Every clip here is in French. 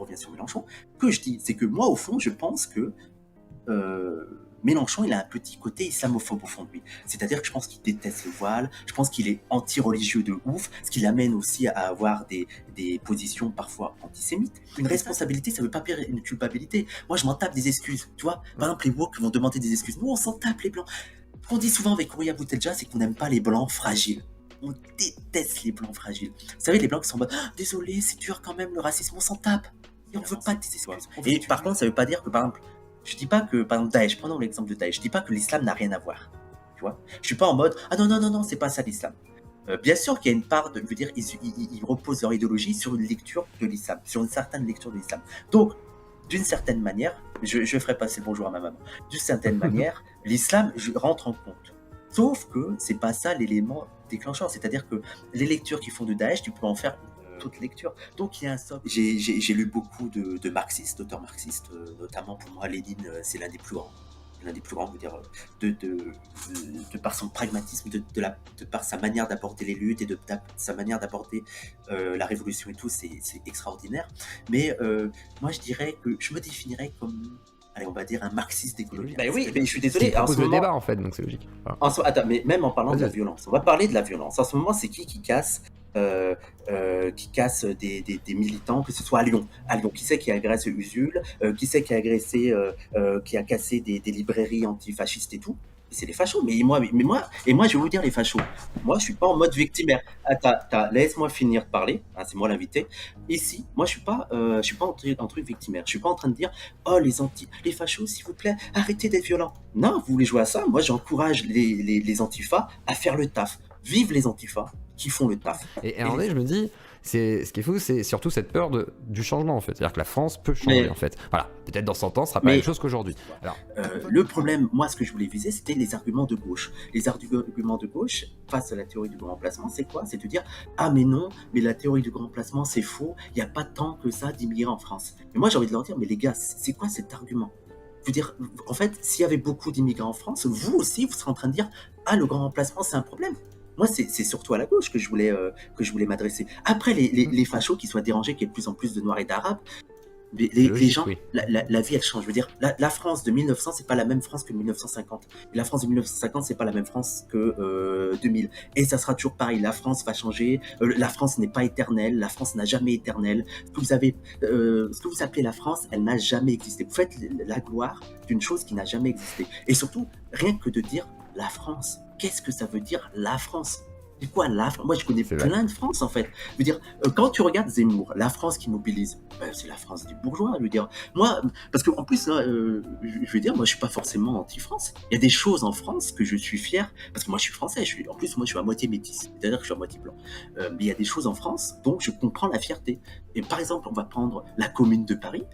revient sur Mélenchon, que je dis, c'est que moi, au fond, je pense que Mélenchon, il a un petit côté islamophobe au fond de lui. C'est-à-dire que je pense qu'il déteste le voile, je pense qu'il est anti-religieux de ouf, ce qui l'amène aussi à avoir des positions parfois antisémites. Une responsabilité, ça veut pas dire une culpabilité. Moi, je m'en tape des excuses, tu vois. Par exemple, les woke vont demander des excuses. Nous, on s'en tape, les blancs. Ce qu'on dit souvent avec Ouria Boutelja, c'est qu'on n'aime pas les blancs fragiles. On déteste les blancs fragiles. Vous savez, les blancs qui sont en mode « Désolé, c'est dur quand même, le racisme, on s'en tape. Et on veut pas de tes excuses. » Et par contre, ça veut pas dire que, par exemple, je dis pas que, par exemple, Daesh, prenons l'exemple de Daesh, je dis pas que l'islam n'a rien à voir. Tu vois, je suis pas en mode « Ah non, c'est pas ça l'islam. » Bien sûr qu'il y a une part de, je veux dire, ils reposent leur idéologie sur une lecture de l'islam, sur une certaine lecture de l'islam. Donc, d'une certaine manière, je ferai passer le bonjour à ma maman, d'une certaine manière, l'islam rentre en compte. Sauf que c'est pas ça l'élément déclencheur, c'est-à-dire que les lectures qui font de Daesh, tu peux en faire toute lecture. Donc il y a un socle. J'ai lu beaucoup de marxistes, d'auteurs marxistes, notamment pour moi Lénine, c'est l'un des plus grands. L'un des plus grands, je veux dire, de par son pragmatisme, de par sa manière d'aborder les luttes et de sa manière d'aborder la révolution et tout, c'est extraordinaire. Mais moi, je dirais que je me définirais comme, allez, on va dire un marxiste décolonial. Bah oui, mais je suis désolé. Il propose le débat en fait, donc c'est logique. Voilà. Attends, mais même en parlant de la violence, on va parler de la violence. En ce moment, c'est qui casse des militants, que ce soit à Lyon. Qui c'est qui agresse Usul, qui c'est qui a agressé, qui a cassé des librairies antifascistes et tout. C'est les fachos. Mais moi, je vais vous dire les fachos. Moi, je suis pas en mode victimaire. Laisse-moi finir de parler. C'est moi l'invité. Ici, moi, je suis pas en truc victimaire. Je suis pas en train de dire, oh les fachos, s'il vous plaît, arrêtez d'être violents. Non, vous voulez jouer à ça? Moi, j'encourage les antifas à faire le taf. Vive les antifas qui font le taf. Et en vrai, je me dis, ce qui est fou, c'est surtout cette peur du changement en fait. C'est-à-dire que la France peut changer en fait. Voilà, peut-être dans 100 ans, ce sera pas la même chose qu'aujourd'hui. Alors, le problème, moi, ce que je voulais viser, c'était les arguments de gauche. Les arguments de gauche face à la théorie du grand remplacement, c'est quoi? C'est de dire, ah mais non, mais la théorie du grand remplacement, c'est faux. Il n'y a pas tant que ça d'immigrés en France. Mais moi, j'ai envie de leur dire, mais les gars, c'est quoi cet argument? Je veux dire, en fait, s'il y avait beaucoup d'immigrés en France, vous aussi, vous serez en train de dire, ah, le grand remplacement, c'est un problème. Moi, c'est surtout à la gauche que je voulais m'adresser. Après, les fachos qui soient dérangés, qu'il y ait de plus en plus de Noirs et d'Arabes, les gens, oui. La vie, elle change. Je veux dire, la France de 1900, c'est pas la même France que 1950. Et la France de 1950, c'est pas la même France que 2000. Et ça sera toujours pareil. La France va changer. La France n'est pas éternelle. La France n'a jamais éternelle. Ce que vous appelez la France, elle n'a jamais existé. Vous faites la gloire d'une chose qui n'a jamais existé. Et surtout, rien que de dire la France. Qu'est-ce que ça veut dire la France? C'est quoi la France? Moi, je connais plein de France en fait. Je veux dire, quand tu regardes Zemmour, la France qui mobilise, c'est la France des bourgeois. Je veux dire, moi, parce qu'en plus, là, je veux dire, moi, je suis pas forcément anti-France. Il y a des choses en France que je suis fier, parce que moi, je suis français. En plus, moi, je suis à moitié métis, c'est-à-dire que je suis à moitié blanc. Mais il y a des choses en France dont je comprends la fierté. Et par exemple, on va prendre la Commune de Paris.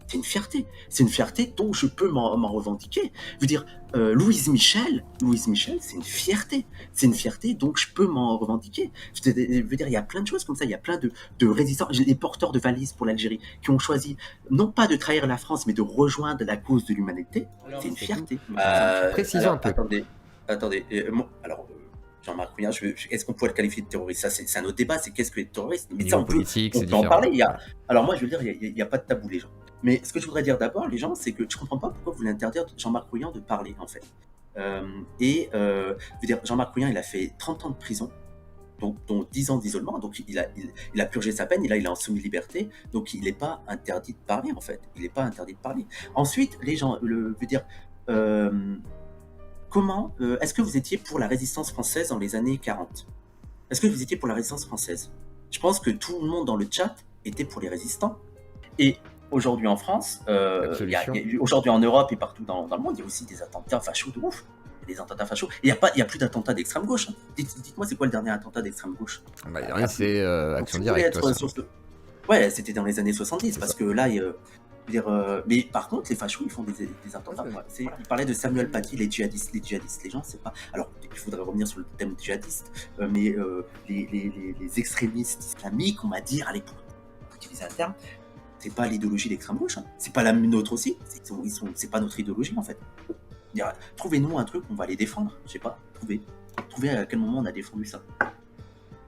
C'est une fierté. C'est une fierté dont je peux m'en revendiquer. Je veux dire, Louise Michel, c'est une fierté. C'est une fierté dont je peux m'en revendiquer. Je veux dire, il y a plein de choses comme ça. Il y a plein de résistants. Les porteurs de valises pour l'Algérie qui ont choisi, non pas de trahir la France, mais de rejoindre la cause de l'humanité. C'est une fierté. Précisons un peu. Attendez. Jean-Marc Rouillard, est-ce qu'on pourrait le qualifier de terroriste? Ça, c'est un autre débat, c'est qu'est-ce que les terroristes? Mais ça, on peut en parler. Alors moi, je veux dire, il n'y a pas de tabou, les gens. Mais ce que je voudrais dire d'abord, les gens, c'est que je ne comprends pas pourquoi vous voulez interdire Jean-Marc Rouillard de parler, en fait. Je veux dire, Jean-Marc Rouillard, il a fait 30 ans de prison, dont 10 ans d'isolement, donc il a purgé sa peine, il est en semi-liberté, donc il n'est pas interdit de parler, en fait. Il n'est pas interdit de parler. Ensuite, les gens, je veux dire... Comment est-ce que vous étiez pour la résistance française dans les années 40? Est-ce que vous étiez pour la résistance française? Je pense que tout le monde dans le chat était pour les résistants. Et aujourd'hui en France, aujourd'hui en Europe et partout dans le monde, il y a aussi des attentats fachos de ouf. Des attentats fachos. Il n'y a plus d'attentats d'extrême gauche. Hein. Dites-moi, c'est quoi le dernier attentat d'extrême gauche? Rien, c'est Action Directe. Ouais, c'était dans les années 70, parce que là, mais par contre, les fachos, ils font des attentats. Ils parlaient de Samuel Paty, les djihadistes. Les gens, c'est pas. Alors, il faudrait revenir sur le thème djihadiste, mais les extrémistes islamiques, on va dire, allez, pour utiliser un terme, c'est pas l'idéologie d'extrême gauche. Hein. C'est pas la nôtre aussi. C'est pas notre idéologie, en fait. Trouvez-nous un truc, on va les défendre. Je sais pas. Trouvez à quel moment on a défendu ça.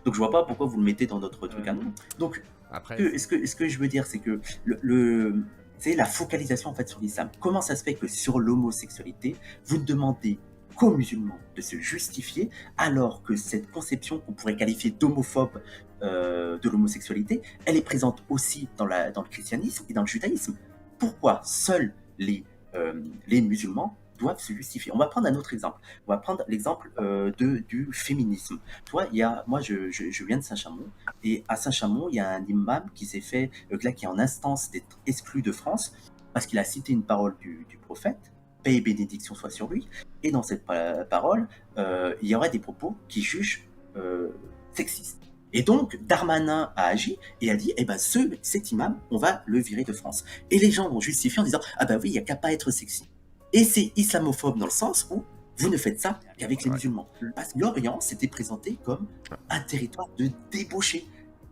Donc, je vois pas pourquoi vous le mettez dans notre truc à nous. Donc, Après, ce que je veux dire, c'est que c'est la focalisation en fait sur l'islam. Comment ça se fait que sur l'homosexualité, vous ne demandez qu'aux musulmans de se justifier, alors que cette conception qu'on pourrait qualifier d'homophobe de l'homosexualité, elle est présente aussi dans le christianisme et dans le judaïsme. Pourquoi seuls les musulmans doivent se justifier? On va prendre un autre exemple. On va prendre l'exemple du féminisme. Toi, moi, je viens de Saint-Chamond, et à Saint-Chamond, il y a un imam qui s'est fait, là, qui est en instance d'être exclu de France parce qu'il a cité une parole du prophète, paix et bénédiction soit sur lui, et dans cette parole, il y aurait des propos qui jugent sexistes. Et donc, Darmanin a agi et a dit, eh ben, cet imam, on va le virer de France. Et les gens vont justifier en disant, ah ben oui, il n'y a qu'à pas être sexy. Et c'est islamophobe dans le sens où vous ne faites ça qu'avec les musulmans. Parce que l'Orient s'était présenté comme un territoire de débauché.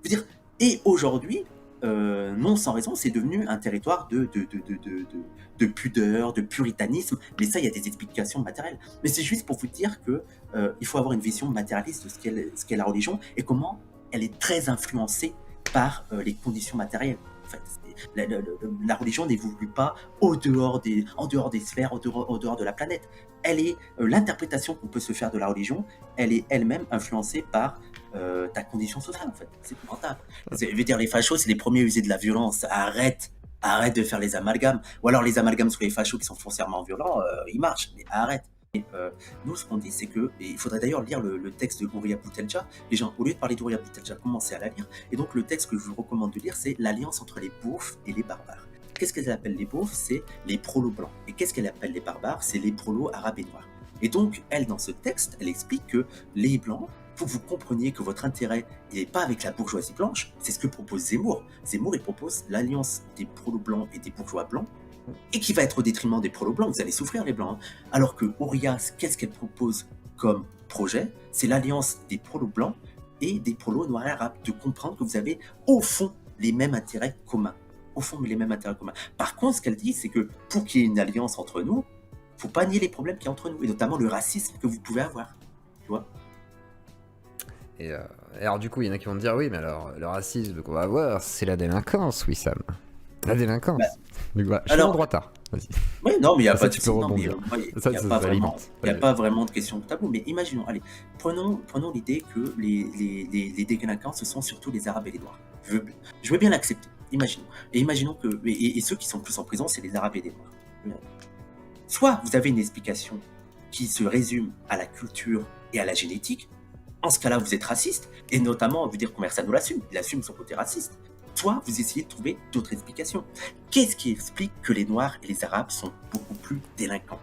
Je veux dire, et aujourd'hui, non sans raison, c'est devenu un territoire de pudeur, de puritanisme. Mais ça, il y a des explications matérielles. Mais c'est juste pour vous dire que il faut avoir une vision matérialiste de ce qu'est la religion et comment elle est très influencée par les conditions matérielles. En fait, la religion n'évolue pas en dehors des sphères, en dehors de la planète. Elle est l'interprétation qu'on peut se faire de la religion, elle est elle-même influencée par ta condition sociale, en fait. C'est épouvantable. Je veux dire, les fachos, c'est les premiers à user de la violence. Arrête de faire les amalgames. Ou alors les amalgames sur les fachos qui sont foncièrement violents, ils marchent, mais arrête. Et, nous, ce qu'on dit, c'est que, et il faudrait d'ailleurs lire le texte de Horia Boutelja. Les gens, au lieu de parler d'Horia Boutelja, commencez à la lire. Et donc, le texte que je vous recommande de lire, c'est l'alliance entre les beaufs et les barbares. Qu'est-ce qu'elle appelle les beaufs? C'est les prolos blancs. Et qu'est-ce qu'elle appelle les barbares? C'est les prolos arabes et noirs. Et donc, elle, dans ce texte, elle explique que les blancs, faut que vous compreniez que votre intérêt, il n'est pas avec la bourgeoisie blanche. C'est ce que propose Zemmour. Zemmour, il propose l'alliance des prolos blancs et des bourgeois blancs, et qui va être au détriment des prolos blancs. Vous allez souffrir, les blancs. Alors que Orias, qu'est-ce qu'elle propose comme projet? C'est l'alliance des prolos blancs et des prolos noirs et arabes. De comprendre que vous avez, au fond, les mêmes intérêts communs. Par contre, ce qu'elle dit, c'est que pour qu'il y ait une alliance entre nous, il ne faut pas nier les problèmes qu'il y a entre nous, et notamment le racisme que vous pouvez avoir. Tu vois? Et alors, du coup, il y en a qui vont te dire, oui, mais alors, le racisme qu'on va avoir, c'est la délinquance, Wissam. La délinquance. Donc, voilà, je suis en droit tard. Vas-y. Oui, non, mais il n'y a Ça, pas tu peux rebondir. Il n'y a pas vraiment de question tabou. Mais imaginons, allez, prenons l'idée que les délinquants, ce sont surtout les Arabes et les Noirs. Je veux bien l'accepter. Imaginons. Et imaginons que. Et ceux qui sont plus en prison, c'est les Arabes et les Noirs. Soit vous avez une explication qui se résume à la culture et à la génétique. En ce cas-là, vous êtes raciste. Et notamment, vous dire Commerçant nous l'assume. Il assume son côté raciste. Soit vous essayez de trouver d'autres explications. Qu'est-ce qui explique que les Noirs et les Arabes sont beaucoup plus délinquants?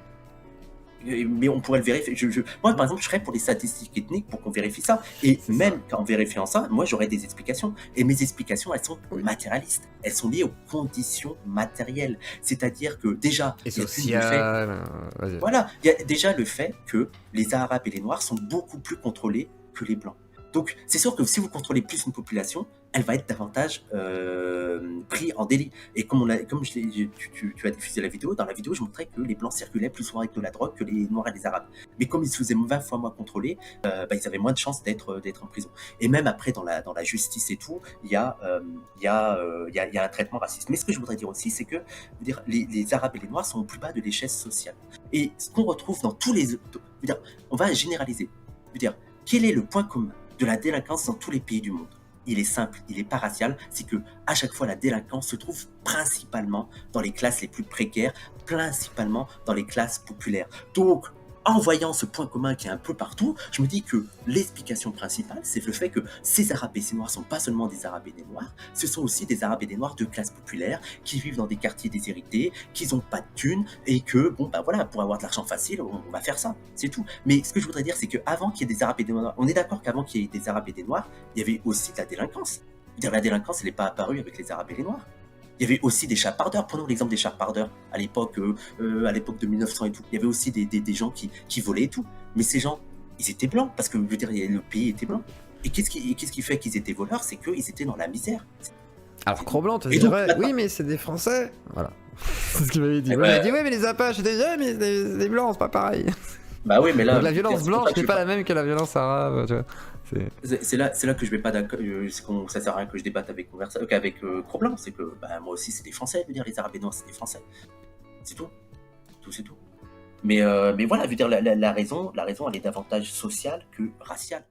Mais on pourrait le vérifier. Moi, par exemple, je serais pour les statistiques ethniques pour qu'on vérifie ça. Et même qu'en vérifiant ça, moi, j'aurais des explications. Et mes explications, elles sont matérialistes. Elles sont liées aux conditions matérielles. C'est-à-dire que déjà, et social. Voilà, il y a déjà le fait que les Arabes et les Noirs sont beaucoup plus contrôlés que les Blancs. Donc, c'est sûr que si vous contrôlez plus une population, elle va être davantage pris en délit. Et comme tu as diffusé la vidéo, dans la vidéo, je montrais que les Blancs circulaient plus souvent avec de la drogue que les Noirs et les Arabes. Mais comme ils se faisaient 20 fois moins contrôler, ils avaient moins de chances d'être en prison. Et même après, dans la justice et tout, il y a un traitement raciste. Mais ce que je voudrais dire aussi, c'est que les Arabes et les Noirs sont au plus bas de l'échelle sociale. Et ce qu'on retrouve dans tous les... on va généraliser. Quel est le point commun de la délinquance dans tous les pays du monde? Il est simple, il n'est pas racial, c'est que à chaque fois la délinquance se trouve principalement dans les classes les plus précaires, principalement dans les classes populaires. Donc, en voyant ce point commun qui est un peu partout, je me dis que l'explication principale, c'est le fait que ces Arabes et ces Noirs ne sont pas seulement des Arabes et des Noirs, ce sont aussi des Arabes et des Noirs de classe populaire qui vivent dans des quartiers déshérités, qui n'ont pas de thunes et que, pour avoir de l'argent facile, on va faire ça, c'est tout. Mais ce que je voudrais dire, c'est qu'avant qu'il y ait des Arabes et des Noirs, on est d'accord qu'avant qu'il y ait des Arabes et des Noirs, il y avait aussi de la délinquance. La délinquance, elle n'est pas apparue avec les Arabes et les Noirs. Il y avait aussi des chapardeurs. Prenons l'exemple des chapardeurs à l'époque de 1900 et tout. Il y avait aussi des gens qui volaient et tout. Mais ces gens, ils étaient blancs parce que le pays était blanc. Et qu'est-ce qui fait qu'ils étaient voleurs? C'est qu'ils étaient dans la misère. Alors Cro-Blanc te dirait, oui, mais c'est des Français. Voilà. C'est ce qu'il m'avait dit. Il m'a dit, oui, mais les Apaches, j'étais mais c'est des blancs, c'est pas pareil. Bah oui, mais là. Donc la violence blanche n'est pas la même que la violence arabe, tu vois. C'est là que je vais pas d'accord. Ça sert à rien que je débatte avec Cro-Blanc. C'est que moi aussi, c'est des Français. Je veux dire, les Arabes et Noirs, c'est des Français. C'est tout. C'est tout. Mais voilà, je veux dire, la raison, elle est davantage sociale que raciale.